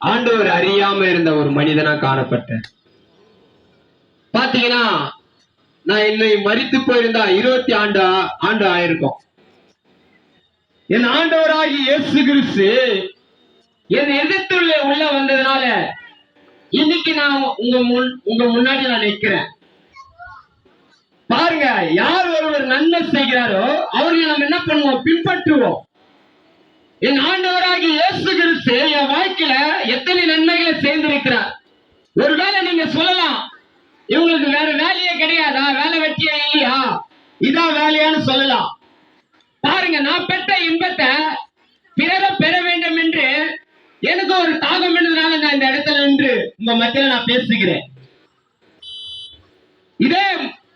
ஆண்டவர் அறியாம இருந்த ஒரு மனிதனா காணப்பட்டேன். பாத்தீங்கன்னா நான் என்னை மரித்து போயிருந்தா 20 ஆண்டு ஆயிருக்கும். என் ஆண்டவராகி இயேசு கிறிஸ்து என் எதிர்த்துள்ள உள்ள வந்ததுனால இன்னைக்கு நான் உங்க முன்னாடி நான் நிற்கிறேன். பாருங்க, யார் ஒருவர் நன்மை செய்கிறாரோ அவர்களை நம்ம என்ன பண்ணுவோம்? பின்பற்றுவோம். என் ஆண்டவராகி இயேசு கிறிஸ்து என் வாழ்க்கையில எத்தனை நன்மைகளை செய்திருக்கிறார். ஒருவேளை நீங்க சொல்லலாம், இவங்களுக்கு வேற வேலையே கிடையாதா, வேலை வெட்டியே இல்லையா, இதான் வேலையான்னு சொல்லலாம். பாருங்க, நான் பெற்ற இன்பத்தை பிறரை பெற வேண்டும் என்று எனக்கு ஒரு தாகம் என்றதுனால நான் இந்த இடத்துல நின்று உங்க மத்தியில நான் பேசுகிறேன். இதே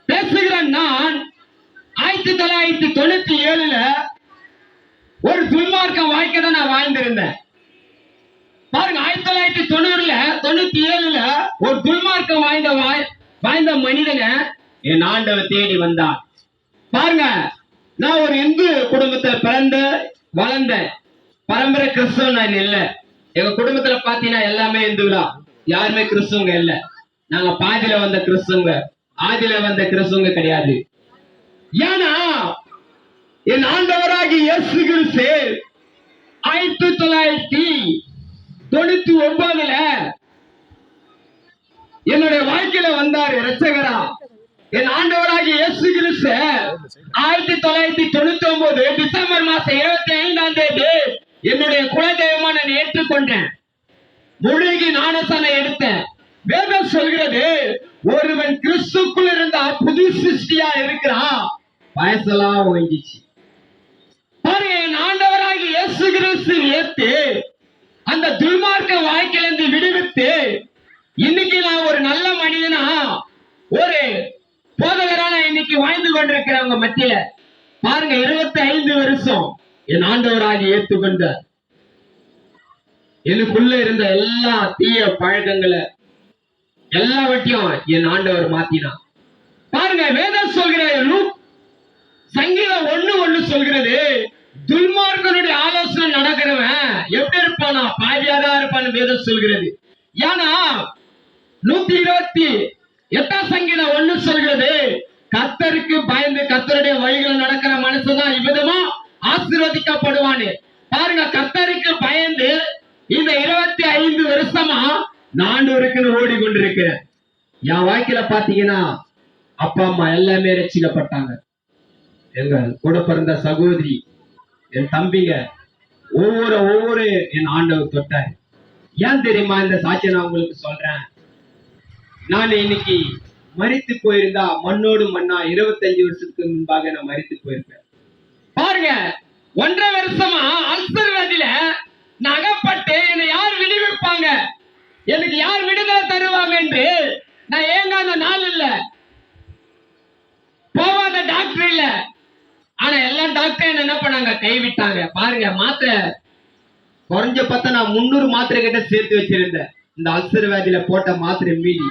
பேசுகிற நான் 1997 ஒரு துன்மார்க்க வாழ்க்கை தான் நான் வாழ்ந்திருந்தேன். பாருங்க, 1997 ஒரு துன்மார்க்கம் வாழ்ந்த மனிதனை என் ஆண்டவர் தேடி வந்தார். பாருங்க, நான் ஒரு இந்து குடும்பத்தை பிறந்த வளர்ந்த பரம்பரை கிறிஸ்தவன் நான் இல்ல. எங்க குடும்பத்துல பாத்தீங்கன்னா எல்லாமே இந்துங்களா, யாருமே கிறிஸ்தவங்க இல்ல. நாங்க பாதியில வந்த கிறிஸ்தவங்க, ஆதியில வந்த கிறிஸ்தவங்க கிடையாது. ஏன்னா என் ஆண்டவராகி இயேசு கிறிஸ்து 1999 என்னுடைய வாழ்க்கையில வந்தாரு இரட்சகரா. என் ஆண்டவராகி இயேசு கிறிஸ்து 1999 டிசம்பர் மாசம் 25 என்னுடைய குலதெய்வமா நான் ஏற்றுக்கொண்டேன். முழுகி ஞானஸ்நானம் எடுத்தேன். வேதம் சொல்கிறது, ஒருவன் கிறிஸ்துக்குள் இருந்தா புது சிருஷ்டியா இருக்கிறான், வயசெல்லாம் ஒழிஞ்சிச்சு. பாருங்க, என் ஆண்டவராகி இயேசு கிறிஸ்து ஏத்து அந்த துன்மார்க்க வாழ்க்கையிலிருந்து விடுவித்து இன்னைக்கு நான் ஒரு நல்ல மனிதனா, ஒரு போதகரான இன்னைக்கு வாழ்ந்து கொண்டிருக்கிறவங்க மத்தியில. பாருங்க, 25 வருஷம் என் ஆண்டவராகி ஏற்றுக்கொண்ட எனக்குள்ள இருந்த எல்லா தீய பழக்கங்களை எல்லாவற்றையும் என் ஆண்டவர் மாத்தினான். பாருங்க, வேதம் சொல்கிற சங்கீதம் 1:1 சொல்கிறது, துன்மார்க்கனுடைய ஆலோசனை நடக்கிறவன் எப்படி இருப்பானா, பாவியாதான் இருப்பான்னு வேதம் சொல்கிறது. ஏன்னா 128 சங்கீதம் 1 சொல்கிறது, கர்த்தருக்கு பயந்து கர்த்தருடைய வழிகளை நடக்கிற மனுஷன் தான் இவ்விதமா ஆசீர்வதிக்கப்படுவான்னு. பாருங்க, கர்த்தருக்கு பயந்து இந்த 25 வருஷமா நானூறுக்குன்னு ஓடிக்கொண்டிருக்கிறேன். என் வாழ்க்கையில பாத்தீங்கன்னா அப்பா அம்மா எல்லாமே ரட்சிக்கப்பட்டாங்க. எங்க கூட பிறந்த சகோதரி, என் தம்பிங்க ஒவ்வொரு என் ஆண்டவர் தொட்டார். ஏன் தெரியுமா இந்த சாட்சியை நான் உங்களுக்கு சொல்றேன்? நான் இன்னைக்கு மரித்து போயிருந்தா மண்ணோடு மண்ணா 25 வருஷத்துக்கு முன்பாக நான் மரித்து போயிருப்பேன். பாருங்க, 1.5 வருஷமா அல்சர் வியாதியில நகப்பட்டு என்னை யார் விடுவிப்பாங்க, எனக்கு யார் விடுதலை தருவாங்க என்று நான் ஏங்காத நாள் இல்ல, போவாத டாக்டர் இல்ல. ஆனா எல்லா டாக்டரும் என்ன பண்ணாங்க? கைவிட்டாங்க. பாருங்க, மாத்திரை குறைஞ்ச பார்த்தா நான் 300 மாத்திரை கிட்ட சேர்த்து வச்சிருந்தேன். இந்த அல்சர் வியாதியில போட்ட மாத்திரை மீறி.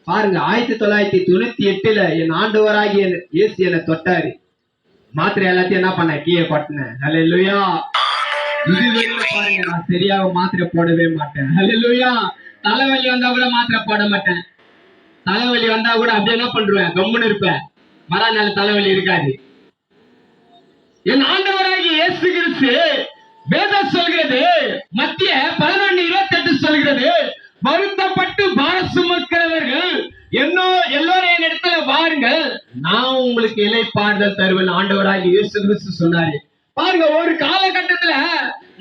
பாருங்க, 1998 என் ஆண்டவராகிய இயேசு என்னை தொட்டாரு. மாத்திரை எல்லாத்தையும் என்ன பண்ண? கீழே கொட்டினேன். ஹல்லேலூயா. இதுவரையில பாருங்க, நான் சரியாக மாத்திரை போடவே மாட்டேன். ஹல்லேலூயா. தலைவலி வந்தா கூட மாத்திரை போட மாட்டேன். தலைவலி வந்தா கூட அப்படியே என்ன பண்றேன்? கம்முன்னு இருப்பேன். மறுநாள் தலைவலி இருக்காது. என் ஆண்டவராகிய இயேசு கிறிஸ்து வேதம் சொல்கிறது, மத்திய 11:28 சொல்கிறது, வருத்தப்பட்டு பாரம் சுமக்கிறவர்கள் எல்லோரும் என் இடத்துல வாருங்கள், நான் உங்களுக்கு இளைப்பாறுதல் தருவேன் ஆண்டவராகிய இயேசு கிறிஸ்து சொன்னாரு. பாருங்க, ஒரு காலகட்டத்துல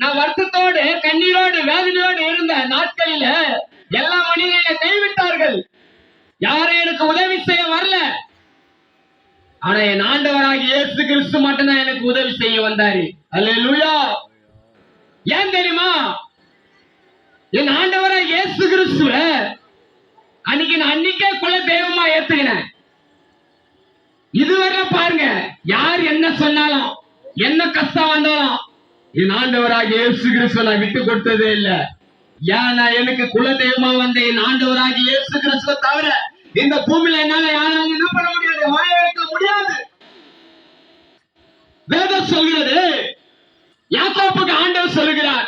நான் வருத்தத்தோடு கண்ணீரோடு வேதனையோடு இருந்த நாட்களில எல்லா மனிதர்களை கைவிட்டார்கள். யாரும் எனக்கு உதவி செய்ய வரல. ஆனா என் ஆண்டவராகிய இயேசு கிறிஸ்து மட்டும்தான் எனக்கு உதவி செய்ய வந்தாரு. அல்லேலூயா. ஏன் தெரியுமா? என் ஆண்டவராகிய இயேசு கிறிஸ்துவ அன்னைக்கு நான் அன்னைக்கே குல தெய்வமா ஏத்துக்கினேன். இதுவரை பாருங்க, யார் என்ன சொன்னாலும் என்ன கஷ்டம் வந்தாலும் என் ஆண்டவராகிய இயேசு கிறிஸ்துவ நான் விட்டு கொடுத்ததே இல்ல. ஏன்னா எனக்கு குல தெய்வமா வந்த என் ஆண்டவராகிய இயேசு கிறிஸ்துவ தவிர இந்த பூமியில என்னால யாராலும் என்ன பண்ண முடியாது, வாழ வைக்க முடியாது. வேதம் சொல்கிறது, யாக்கோபுக்கு ஆண்டவர் சொல்லுகிறார்,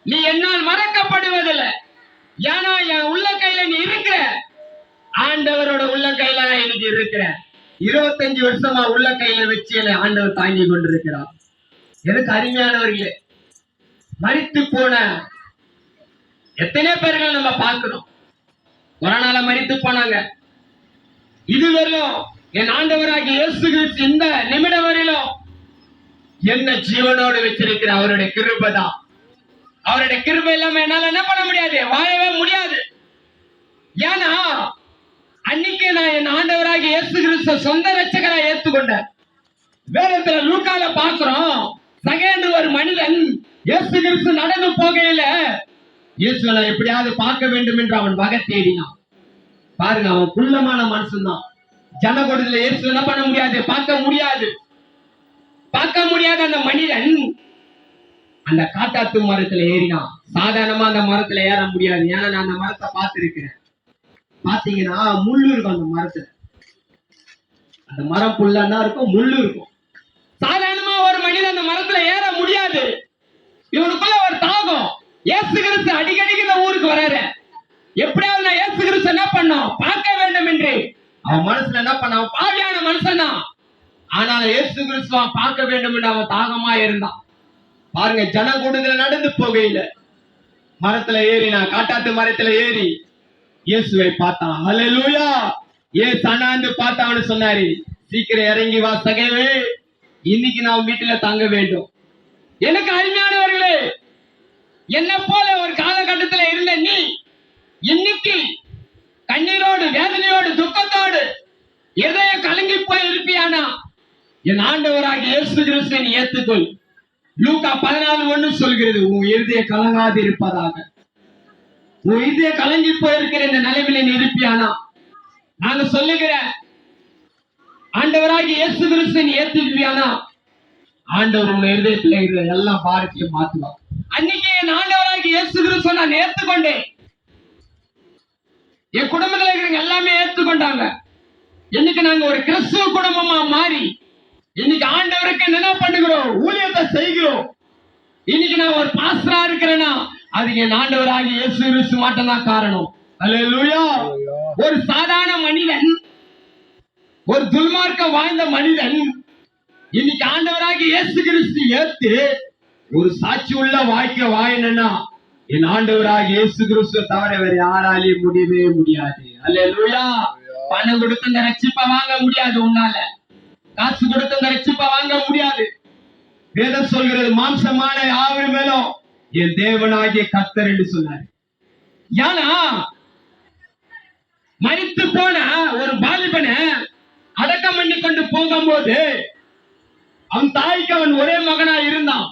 நீ என்னால் மறக்கப்படுவதில்லை. ஏன்னா என் உள்ள கையில நீ இருக்கிற. ஆண்டவரோட உள்ள கையில நான் இன்னைக்கு இருக்கிறேன். 25 வருஷமா உள்ள கையில வச்சு என்னை ஆண்டவர் தாங்கி கொண்டிருக்கிறார். எனக்கு அருமையானவர்களே, மரித்து போன எத்தனை பேர்கள் நம்ம பார்க்கிறோம். கொரோனால மரித்து போனாங்க. இதுவரையிலும் என் ஆண்டவராகிய இயேசு கிறிஸ்து இந்த நிமிடம் வரையிலும் என்ன ஜீவனோடு வச்சிருக்கிற அவருடைய கிருபை தான். அவருடைய கிருபை இல்லாம என்னால என்ன பண்ண முடியாது, வாழவே முடியாது. ஏன்னா அன்னைக்கு நான் என் ஆண்டவராகிய இயேசு கிறிஸ்து சொந்த ரட்சகரை ஏற்றுக்கொண்டேன். வேதத்துல லூக்கால பாக்குறோம், சகேந்து ஒரு மனிதன் இயேசு கிறிஸ்து நடந்து போகையில இயேசுவை எப்படியாவது பார்க்க வேண்டும் என்று அவன் வகை தேடினான். பாருங்க, அவன் குள்ளமான மனுஷன் தான். ஜனகோடத்துல இயேசு என்ன பண்ண முடியாது, பார்க்க முடியாது. அந்த மனிதன் அந்த காட்டாத்து மரத்துல ஏறினான். சாதாரணமா அந்த மரத்துல ஏற முடியாது. ஏன்னா நான் அந்த மரத்தை பார்த்திருக்கிறேன். பாத்தீங்கன்னா முள்ளு இருக்கும் அந்த மரத்துல. அந்த மரம் புல்லன்னா இருக்கும், முள்ளு இருக்கும். சாதாரணமா ஒரு மனிதன் அந்த மரத்துல ஏற முடியாது. இவனுக்குள்ள ஒரு தாகம். இயேசு கிறிஸ்து அடிக்கடிக்கு இந்த ஊருக்கு வராரு. எப்படியாவது நான் இயேசு கிறிஸ்து என்ன பண்ணோம், பார்க்க வேண்டும் என்று அவன் மனசுல என்ன பண்ணான், பாவியான மனுஷன் தான். ஆனால் இயேசு கிறிஸ்துவ பார்க்க வேண்டும் என்று அவன் தாகமா இருந்தான். பாருங்க, ஜனக்கூட்டத்துல நடந்து போகையில மரத்துல ஏறினா, காட்டாத்து மரத்துல ஏறி இயேசுவை பார்த்தான். ஹல்லேலூயா. ஏசு அண்ணாந்து பார்த்தான்னு சொன்னாரு, சீக்கிரம் இறங்கி வா சகேவே, இன்னைக்கு நான் வீட்டுல தங்க வேண்டும். எனக்கு அருமையானவர்களே, என்ன போல ஒரு காலகட்டத்துல இருந்த நீ இன்னைக்கு கண்ணீரோடு, வேதனையோடு, துக்கத்தோடு, இதயம் கலங்கி போய் இருப்பியானா, என் ஆண்டவராகிய இயேசு கிறிஸ்துவை நீ ஏற்றுக்கொள். லூக்கா 14:1 சொல்கிறது, உன் இருதய கலங்காது இருப்பதாக. உன் இதய கலங்கி போயிருக்கிற இந்த நிலைமையில நீ இருப்பியானா, நாங்க சொல்லுகிறேன், ஆண்டவராகிய இயேசு கிறிஸ்துவை நீ ஏற்றுக்கிறியானா, ஆண்டவர் உன் இருதயத்துல இருக்கிற எல்லா பாரத்தையும் மாத்துவார். அன்னைக்கு என் ஆண்டவராகிய இயேசு கிறிஸ்துவை நான் ஏற்றுக்கொண்டேன். என் குடும்பத்துல இருக்கிறவங்க எல்லாமே ஏற்றுக்கொண்டாங்க. இன்னைக்கு நாங்க ஒரு கிறிஸ்துவ குடும்பமா மாறி இன்னைக்கு ஆண்டவருக்கு என்ன பண்ணுகிறோம், ஊழியத்தை செய்கிறோம். இன்னைக்கு நான் ஒரு பாஸ்டரா இருக்கிறேன்னா அதுக்கு என் ஆண்டவராகிய இயேசு கிறிஸ்து மட்டும் தான் காரணம். அல்லேலூயா. ஒரு சாதாரண மனிதன், ஒரு துன்மார்க்க வாழ்ந்த மனிதன் இன்னைக்கு ஆண்டவராகிய இயேசு கிறிஸ்து ஏத்து ஒரு சாட்சி உள்ள வாழ்க்கை வாழணும்னா என் ஆண்டவராகிய இயேசு கிறிஸ்துவை தவிர வேற யாராலையும் முடியவே முடியாது. அல்லேலூயா. பணம் கொடுத்து இந்த ரட்சிப்பை வாங்க முடியாது, உன்னால காசு கொடுத்து இந்த ரட்சிப்பை வாங்க முடியாது. வேதம் சொல்கிறது, மாம்சமான யாவர் மேலும் என் தேவனாகிய கர்த்தர் என்று சொன்னார். ஏன்னா மரித்து போன ஒரு வாலிபனை அடக்கம் பண்ணி கொண்டு போகும்போது அவன் தாய்க்கு அவன் ஒரே மகனா இருந்தான்.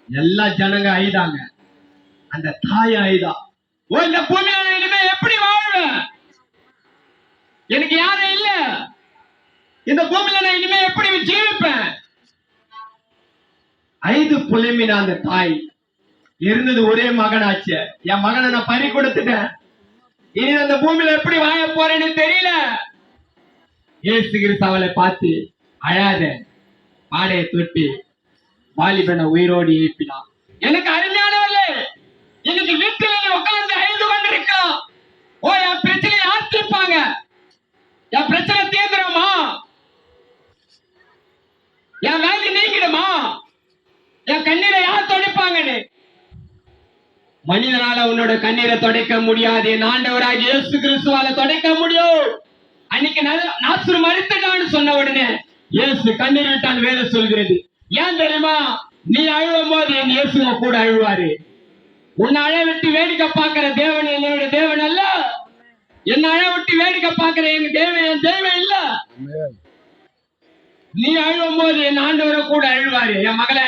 எல்லா ஜனங்க ஐதாங்க, அந்த தாய் ஐதா. இந்த பூமியில இனிமே எப்படி வாழ்வேன், எனக்கு யாரும் இல்ல, இந்த பூமியில நான் இனிமே எப்படி ஜீவிப்பேன். 5 புலம்பின அந்த தாய். இருந்தது ஒரே மகனாச்சு. என் மகனை நான் பறி கொடுத்துட்டேன், இனி அந்த பூமியில எப்படி வாழ போறேன்னு தெரியல. இயேசு கிறிஸ்து அவளை பார்த்து, அழாத, பாடையை தொட்டி வாலிபனை உயிரோடு எழுப்பினான். எனக்கு அருமையானவர்களே, இன்னைக்கு வீட்டில் உட்கார்ந்து அழுது கொண்டிருக்கான். ஓ, என் பிரச்சனை யார் தீர்ப்பாங்க, என் பிரச்சனை தீர்ந்துருமா, என் வேலை நீங்கிடுமா, என் கண்ணீரை யார் துடைப்பாங்கன்னு. மனிதனால உன்னோட கண்ணீரை துடைக்க முடியாது, என் ஆண்டவராகிய இயேசு கிறிஸ்துவால துடைக்க முடியும். அன்னைக்கு நாசரு மரித்துட்டான்னு சொன்ன உடனே இயேசு கண்ணீர் விட்டான் வேதம் சொல்கிறது. ஏன் தெரியுமா, நீ அழுவும் போது என் இயேசுவ கூட அழுவாரு. உன்னை அழ விட்டு வேடிக்கை பார்க்கிற தேவன் என்னோட தேவன் அல்ல, என்ன அழ விட்டு வேடிக்கை பார்க்கிற என் தேவன் இல்ல. நீ அழுவும் போது என் ஆண்டவரை கூட அழுவாரு. என் மகளை